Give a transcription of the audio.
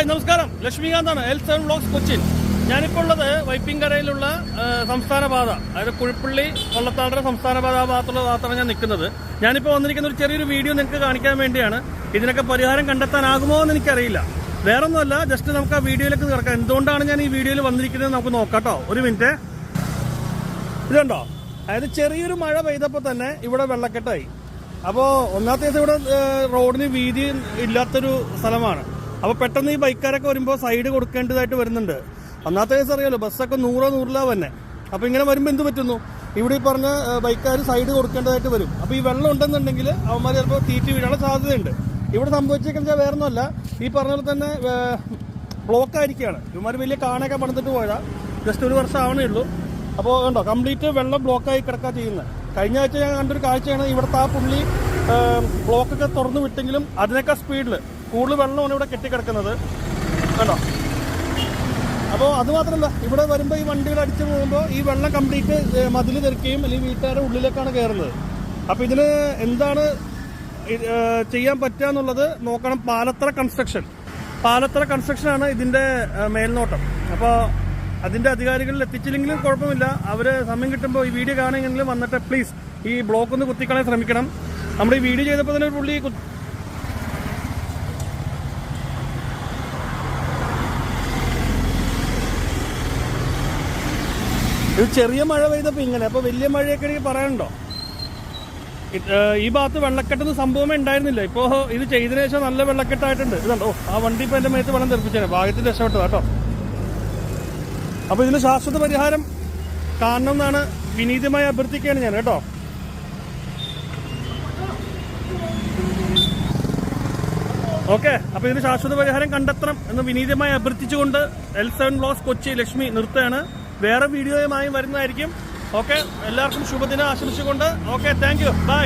Hi നമസ്കാരം, ലക്ഷ്മികാന്താണ്, L7 vlogs Cochin. ഞാനിപ്പോൾ ഉള്ളത് വൈപ്പിൻകരയിലുള്ള സംസ്ഥാന പാത, അതായത് കുഴിപ്പള്ളി കൊള്ളത്താടര സംസ്ഥാന പാത ആ ഭാഗത്തുള്ള ഭാഗത്താണ് ഞാൻ നിൽക്കുന്നത്. ഞാനിപ്പോൾ വന്നിരിക്കുന്ന ഒരു ചെറിയൊരു വീഡിയോ നിങ്ങൾക്ക് കാണിക്കാൻ വേണ്ടിയാണ്. ഇതിനൊക്കെ പരിഹാരം കണ്ടെത്താനാകുമോ എന്ന് എനിക്കറിയില്ല. വേറൊന്നുമല്ല, ജസ്റ്റ് നമുക്ക് ആ വീഡിയോയിലേക്ക് കിടക്കാം. എന്തുകൊണ്ടാണ് ഞാൻ ഈ വീഡിയോയിൽ വന്നിരിക്കുന്നത് നമുക്ക് നോക്കാം കേട്ടോ. ഒരു മിനിറ്റ്. ഇതുണ്ടോ, അതായത് ചെറിയൊരു മഴ പെയ്തപ്പോൾ തന്നെ ഇവിടെ വെള്ളക്കെട്ടായി. അപ്പോൾ ഒന്നാമത്തെ ദിവസം ഇവിടെ റോഡിന് വീതി ഇല്ലാത്തൊരു സ്ഥലമാണ്. അപ്പോൾ പെട്ടെന്ന് ഈ ബൈക്കാരൊക്കെ വരുമ്പോൾ സൈഡ് കൊടുക്കേണ്ടതായിട്ട് വരുന്നുണ്ട്. ഒന്നാമത്തെ ദിവസം അറിയാലോ, ബസ്സൊക്കെ 100 തന്നെ. അപ്പോൾ ഇങ്ങനെ വരുമ്പോൾ എന്ത് പറ്റുന്നു, ഇവിടെ ഈ പറഞ്ഞ ബൈക്കാർ സൈഡ് കൊടുക്കേണ്ടതായിട്ട് വരും. അപ്പോൾ ഈ വെള്ളം ഉണ്ടെന്നുണ്ടെങ്കിൽ അവന്മാർ ചിലപ്പോൾ തീറ്റി വീഴാനുള്ള സാധ്യതയുണ്ട്. ഇവിടെ സംഭവിച്ചേക്കെന്ന് വേറെ ഒന്നുമല്ല, ഈ പറഞ്ഞ പോലെ തന്നെ ബ്ലോക്ക് ആയിരിക്കുകയാണ്. ഇവന്മാർ വലിയ കാണൊക്കെ പണിതിട്ട് പോയതാ, ജസ്റ്റ് ഒരു വർഷം ആവണേ ഉള്ളൂ. അപ്പോൾ കണ്ടോ, കംപ്ലീറ്റ് വെള്ളം ബ്ലോക്കായി കിടക്കുക ചെയ്യുന്നത്. കഴിഞ്ഞ ആഴ്ച ഞാൻ കണ്ടൊരു കാഴ്ചയാണ്, ഇവിടുത്തെ ആ പുള്ളി ബ്ലോക്കൊക്കെ തുറന്നു വിട്ടെങ്കിലും അതിനേക്കാൾ സ്പീഡിൽ കൂടുതൽ വെള്ളമാണ് ഇവിടെ കെട്ടിക്കിടക്കുന്നത് കണ്ടോ. അപ്പോൾ അതുമാത്രമല്ല, ഇവിടെ വരുമ്പോൾ ഈ വണ്ടികൾ അടിച്ചു പോകുമ്പോൾ ഈ വെള്ളം കംപ്ലീറ്റ് മതിൽ തെറിക്കുകയും അല്ലെങ്കിൽ വീട്ടുകാരുടെ ഉള്ളിലേക്കാണ് കയറുന്നത്. അപ്പോൾ ഇതിന് എന്താണ് ചെയ്യാൻ പറ്റുക എന്നുള്ളത് നോക്കണം. പാലത്തറ കൺസ്ട്രക്ഷനാണ് ഇതിൻ്റെ മേൽനോട്ടം. അപ്പോൾ അതിൻ്റെ അധികാരികളിൽ എത്തിച്ചില്ലെങ്കിലും കുഴപ്പമില്ല. അവർ സമയം കിട്ടുമ്പോൾ ഈ വീഡിയോ കാണുമെങ്കിലും വന്നിട്ട് പ്ലീസ് ഈ ബ്ലോക്ക് ഒന്ന് കുത്തിക്കളയാൻ ശ്രമിക്കണം. നമ്മുടെ ഈ വീഡിയോ ചെയ്തപ്പോൾ തന്നെ ഒരു പുള്ളി ഇത് ചെറിയ മഴ പെയ്തപ്പോൾ ഇങ്ങനെ, അപ്പോൾ വലിയ മഴയൊക്കെ എനിക്ക് പറയാനുണ്ടോ. ഈ ഭാഗത്ത് വെള്ളക്കെട്ടൊന്നും സംഭവമേ ഉണ്ടായിരുന്നില്ല. ഇപ്പോൾ ഇത് ചെയ്തതിനു ശേഷം നല്ല വെള്ളക്കെട്ടായിട്ടുണ്ട്. ഇതുണ്ടോ, ആ വണ്ടി ഇപ്പോൾ എൻ്റെ മേത്ത് വെള്ളം തെറിപ്പിച്ചേ, ഭാഗ്യത്തിൽ രക്ഷപ്പെട്ടത് കേട്ടോ. അപ്പോൾ ഇതിന് ശാശ്വത പരിഹാരം കാണണം എന്നാണ് വിനീതമായി അഭ്യർത്ഥിക്കുകയാണ് ഞാൻ കേട്ടോ. ഓക്കെ, അപ്പോൾ ഇതിന് ശാശ്വത പരിഹാരം കണ്ടെത്തണം എന്ന് വിനീതമായി അഭ്യർത്ഥിച്ചുകൊണ്ട് L7 വ്ലോഗ്സ് കൊച്ചി ലക്ഷ്മി നിർത്തുകയാണ്. വേറെ വീഡിയോയുമായി വരുന്നതായിരിക്കും. ഓക്കെ, എല്ലാവർക്കും ശുഭദിനം ആശംസിച്ചുകൊണ്ട് ഓക്കെ, താങ്ക് യു, ബൈ.